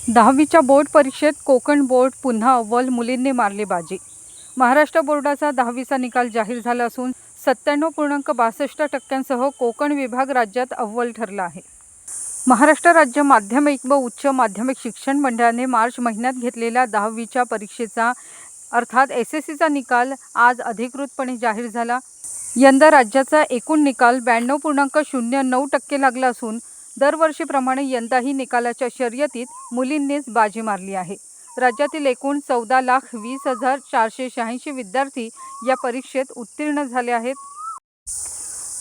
10वीच्या board परीक्षेत Konkan board पुन्हा अव्वल, मुलींनी मारली बाजी। महाराष्ट्र बोर्डाचा 10वीचा निकाल जाहीर झाला असून 97.62% कोकण विभाग राज्यात अव्वल ठरला आहे। महाराष्ट्र राज्य माध्यमिक व उच्च माध्यमिक शिक्षण मंडळाने मार्च महिन्यात घेतलेल्या 10वीच्या परीक्षेचा अर्थात SSCचा निकाल आज अधिकृतपणे जाहीर झाला। यंदा राज्याचा एकूण निकाल 92.09% लागला असून दरवर्षीप्रमाणे यंदाही निकालाच्या शर्यतीत मुलींनीच बाजी मारली आहे। राज्यातील एकूण 14,20,486 विद्यार्थी या परीक्षेत उत्तीर्ण झाले आहेत।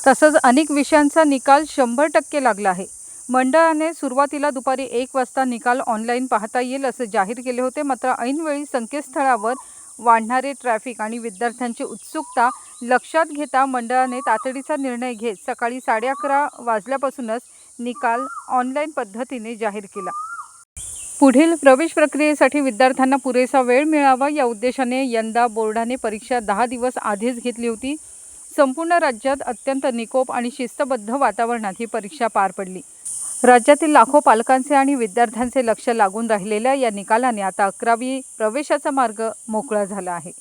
तसंच अनेक विषयांचा निकाल 100% लागला आहे। मंडळाने सुरुवातीला दुपारी 1 वाजता निकाल ऑनलाईन पाहता येईल असे जाहीर केले होते, मात्र ऐनवेळी संकेतस्थळावर वाढणारे ट्रॅफिक आणि विद्यार्थ्यांची उत्सुकता लक्षात घेता मंडळाने तातडीचा निर्णय घेत सकाळी 11:30 वाजल्यापासूनच निकाल ऑनलाईन पद्धतीने जाहीर केला। पुढील प्रवेश प्रक्रियेसाठी विद्यार्थ्यांना पुरेसा वेळ मिळावा या उद्देशाने यंदा बोर्डाने परीक्षा 10 दिवस आधीच घेतली होती। संपूर्ण राज्यात अत्यंत निकोप आणि शिस्तबद्ध वातावरणात ही परीक्षा पार पडली। राज्यातील लाखो पालकांचे आणि विद्यार्थ्यांचे लक्ष लागून राहिलेल्या या निकालाने आता 11वी प्रवेशाचा मार्ग मोकळा झाला आहे।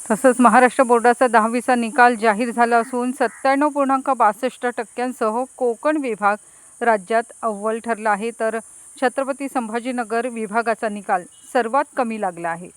तसंच महाराष्ट्र बोर्डाचा 10वीचा निकाल जाहीर झाला असून 97.62% कोकण विभाग राज्यात अव्वल ठरला आहे, तर छत्रपती संभाजीनगर विभागाचा निकाल सर्वात कमी लागला आहे।